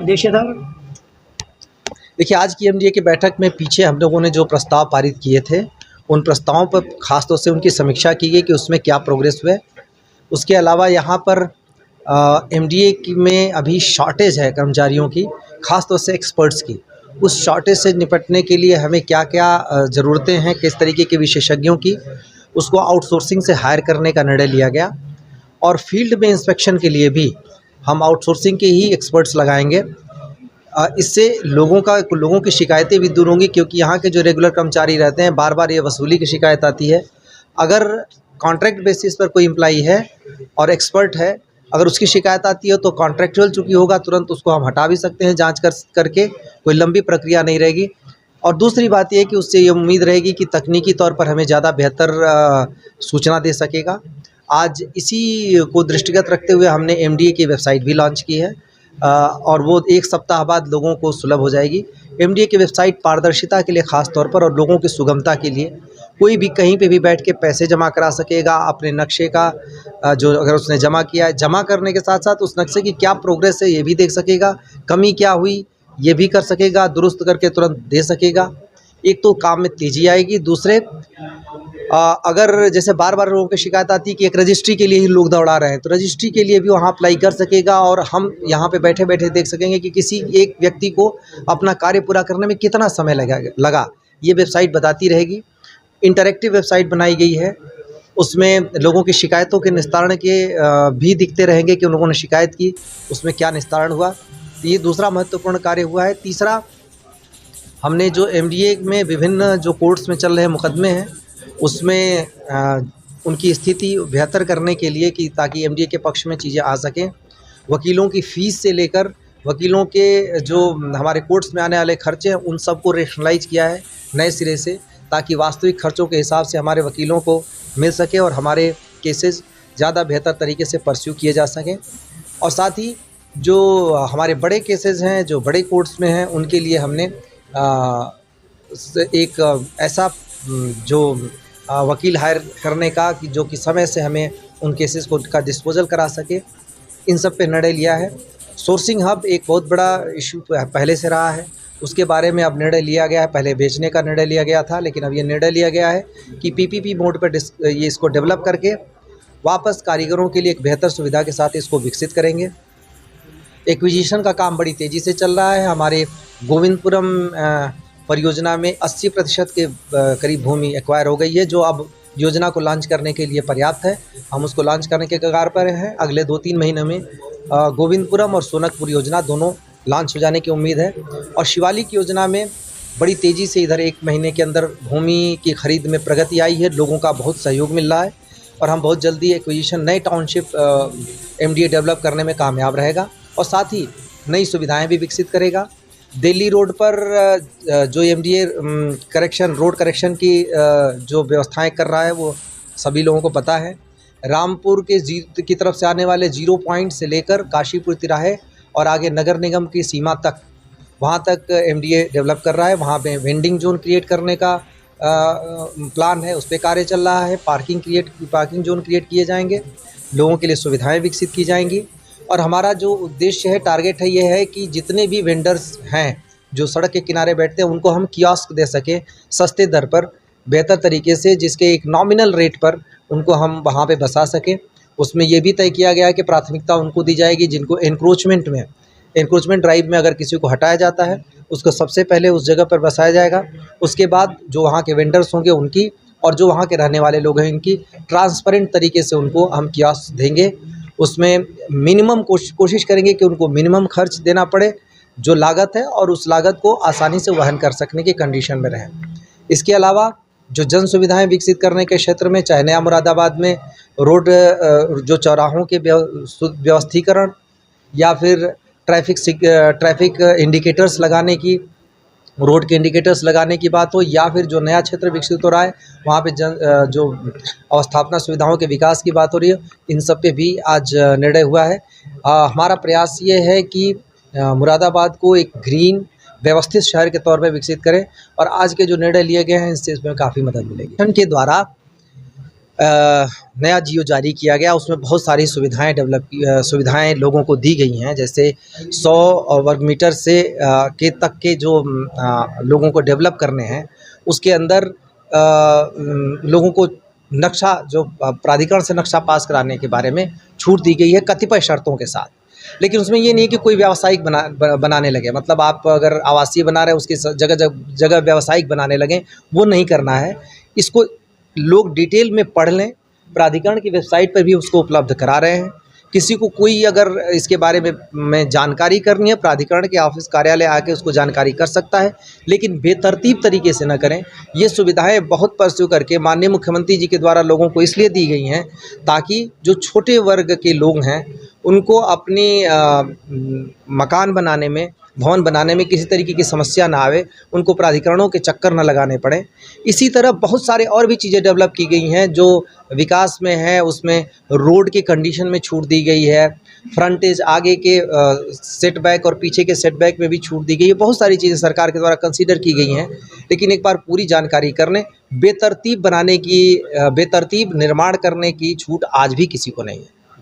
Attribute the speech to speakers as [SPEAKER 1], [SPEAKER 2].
[SPEAKER 1] उद्देश्य था।
[SPEAKER 2] देखिए, आज की एमडीए की बैठक में पीछे हम लोगों ने जो प्रस्ताव पारित किए थे, उन प्रस्तावों पर ख़ास तौर से उनकी समीक्षा की गई कि उसमें क्या प्रोग्रेस हुआ है। उसके अलावा यहाँ पर एमडीए की में अभी शॉर्टेज है कर्मचारियों की, ख़ास तौर से एक्सपर्ट्स की। उस शॉर्टेज से निपटने के लिए हमें क्या-क्या ज़रूरतें हैं, किस तरीके के विशेषज्ञों की, उसको आउटसोर्सिंग से हायर करने का निर्णय लिया गया। और फील्ड में इंस्पेक्शन के लिए भी हम आउटसोर्सिंग के ही एक्सपर्ट्स लगाएंगे। इससे लोगों की शिकायतें भी दूर होंगी, क्योंकि यहाँ के जो रेगुलर कर्मचारी रहते हैं, बार बार ये वसूली की शिकायत आती है। अगर कॉन्ट्रैक्ट बेसिस पर कोई एम्प्लॉई है और एक्सपर्ट है, अगर उसकी शिकायत आती है तो कॉन्ट्रैक्चुअल चूँकि होगा, तुरंत उसको हम हटा भी सकते हैं जांच करके, कोई लंबी प्रक्रिया नहीं रहेगी। और दूसरी बात ये है कि उससे ये उम्मीद रहेगी कि तकनीकी तौर पर हमें ज़्यादा बेहतर सूचना दे सकेगा। आज इसी को दृष्टिगत रखते हुए हमने एमडीए की वेबसाइट भी लॉन्च की है, और वो 1 सप्ताह बाद लोगों को सुलभ हो जाएगी। एमडीए की वेबसाइट पारदर्शिता के लिए ख़ास तौर पर और लोगों की सुगमता के लिए, कोई भी कहीं पे भी बैठ के पैसे जमा करा सकेगा अपने नक्शे का, जो अगर उसने जमा किया है, जमा करने के साथ-साथ उस नक्शे की क्या प्रोग्रेस है ये भी देख सकेगा, कमी क्या हुई ये भी कर सकेगा, दुरुस्त करके तुरंत दे सकेगा। एक तो काम में तेज़ी आएगी, दूसरे अगर जैसे बार-बार लोगों की शिकायत आती है कि एक रजिस्ट्री के लिए ही लोग दौड़ा रहे हैं, तो रजिस्ट्री के लिए भी वहाँ अप्लाई कर सकेगा और हम यहाँ पे बैठे-बैठे देख सकेंगे कि किसी एक व्यक्ति को अपना कार्य पूरा करने में कितना समय लगा। ये वेबसाइट बताती रहेगी। इंटरैक्टिव वेबसाइट बनाई गई है, उसमें लोगों की शिकायतों के निस्तारण के भी दिखते रहेंगे कि उन लोगों ने शिकायत की, उसमें क्या निस्तारण हुआ। तो ये दूसरा महत्वपूर्ण कार्य हुआ है। तीसरा, हमने जो एमडीए में विभिन्न जो कोर्ट्स में चल रहे मुकदमे हैं, उसमें उनकी स्थिति बेहतर करने के लिए कि ताकि एमडीए के पक्ष में चीज़ें आ सकें, वकीलों की फ़ीस से लेकर वकीलों के जो हमारे कोर्ट्स में आने वाले खर्चे हैं, उन सबको रैशनलाइज़ किया है नए सिरे से, ताकि वास्तविक खर्चों के हिसाब से हमारे वकीलों को मिल सके और हमारे केसेस ज़्यादा बेहतर तरीके से परस्यू किए जा सकें। और साथ ही जो हमारे बड़े केसेस हैं, जो बड़े कोर्ट्स में हैं, उनके लिए हमने एक ऐसा जो वकील हायर करने का कि जो कि समय से हमें उन केसेस को का डिस्पोजल करा सके, इन सब पे निर्णय लिया है। सोर्सिंग हब एक बहुत बड़ा इशू पहले से रहा है, उसके बारे में अब निर्णय लिया गया है। पहले बेचने का निर्णय लिया गया था, लेकिन अब ये निर्णय लिया गया है कि पीपीपी मोड पर ये इसको डेवलप करके वापस कारीगरों के लिए एक बेहतर सुविधा के साथ इसको विकसित करेंगे। एक्विजिशन का काम बड़ी तेज़ी से चल रहा है। हमारे गोविंदपुरम परियोजना में 80% के करीब भूमि एक्वायर हो गई है, जो अब योजना को लॉन्च करने के लिए पर्याप्त है। हम उसको लॉन्च करने के कगार पर हैं। अगले 2-3 महीने में गोविंदपुरम और सोनकपुर योजना दोनों लॉन्च हो जाने की उम्मीद है। और शिवालिक योजना में बड़ी तेज़ी से इधर 1 महीने के अंदर भूमि की खरीद में प्रगति आई है, लोगों का बहुत सहयोग मिल रहा है और हम बहुत जल्दी एक्विजिशन नए टाउनशिप एमडीए डेवलप करने में कामयाब रहेगा और साथ ही नई सुविधाएं भी विकसित करेगा। दिल्ली रोड पर जो एमडीए रोड करेक्शन की जो व्यवस्थाएं कर रहा है, वो सभी लोगों को पता है। रामपुर के की तरफ से आने वाले 0 पॉइंट से लेकर काशीपुर तिराहे और आगे नगर निगम की सीमा तक, वहाँ तक एमडीए डेवलप कर रहा है। वहाँ पे वेंडिंग जोन क्रिएट करने का प्लान है, उस पर कार्य चल रहा है। पार्किंग जोन क्रिएट किए जाएंगे, लोगों के लिए सुविधाएं विकसित की जाएंगी। और हमारा जो उद्देश्य है, टारगेट है, ये है कि जितने भी वेंडर्स हैं जो सड़क के किनारे बैठते हैं, उनको हम कियोस्क दे सकें सस्ते दर पर, बेहतर तरीके से, जिसके एक नॉमिनल रेट पर उनको हम वहाँ पे बसा सकें। उसमें ये भी तय किया गया है कि प्राथमिकता उनको दी जाएगी जिनको एनक्रोचमेंट ड्राइव में अगर किसी को हटाया जाता है, उसको सबसे पहले उस जगह पर बसाया जाएगा। उसके बाद जो वहाँ के वेंडर्स होंगे उनकी, और जो वहाँ के रहने वाले लोग हैं इनकी, ट्रांसपेरेंट तरीके से उनको हम कियोस्क देंगे। उसमें मिनिमम कोशिश करेंगे कि उनको मिनिमम खर्च देना पड़े जो लागत है, और उस लागत को आसानी से वहन कर सकने की कंडीशन में रहें। इसके अलावा जो जन सुविधाएं विकसित करने के क्षेत्र में, चाहे नया मुरादाबाद में रोड जो चौराहों के व्यवस्थीकरण, या फिर ट्रैफिक इंडिकेटर्स लगाने की, रोड के इंडिकेटर्स लगाने की बात हो, या फिर जो नया क्षेत्र विकसित हो रहा है वहाँ पे जो अवस्थापना सुविधाओं के विकास की बात हो रही है, इन सब पे भी आज निर्णय हुआ है। हमारा प्रयास ये है कि मुरादाबाद को एक ग्रीन व्यवस्थित शहर के तौर पे विकसित करें, और आज के जो निर्णय लिए गए हैं इससे इसमें काफ़ी मदद मिलेगी। संगठन के द्वारा नया जियो जारी किया गया, उसमें बहुत सारी सुविधाएं सुविधाएं लोगों को दी गई हैं। जैसे 100 वर्ग मीटर से के तक के जो लोगों को डेवलप करने हैं, उसके अंदर लोगों को नक्शा जो प्राधिकरण से नक्शा पास कराने के बारे में छूट दी गई है कतिपय शर्तों के साथ। लेकिन उसमें ये नहीं है कि कोई व्यावसायिक बनाने लगे, मतलब आप अगर आवासीय बना रहे हैं उसकी जगह जगह व्यावसायिक बनाने लगें, वो नहीं करना है। इसको लोग डिटेल में पढ़ लें, प्राधिकरण की वेबसाइट पर भी उसको उपलब्ध करा रहे हैं। किसी को कोई अगर इसके बारे में जानकारी करनी है, प्राधिकरण के ऑफिस कार्यालय आके उसको जानकारी कर सकता है, लेकिन बेतरतीब तरीके से न करें। ये सुविधाएं बहुत परस्यू करके माननीय मुख्यमंत्री जी के द्वारा लोगों को इसलिए दी गई हैं ताकि जो छोटे वर्ग के लोग हैं उनको अपनी मकान बनाने में, भवन बनाने में किसी तरीके की समस्या ना आवे, उनको प्राधिकरणों के चक्कर न लगाने पड़े। इसी तरह बहुत सारे और भी चीज़ें डेवलप की गई हैं जो विकास में है। उसमें रोड के कंडीशन में छूट दी गई है, फ्रंटेज आगे के सेटबैक और पीछे के सेटबैक में भी छूट दी गई है। बहुत सारी चीज़ें सरकार के द्वारा कंसीडर की गई हैं, लेकिन एक बार पूरी जानकारी कर लें। बेतरतीब निर्माण करने की छूट आज भी किसी को नहीं है।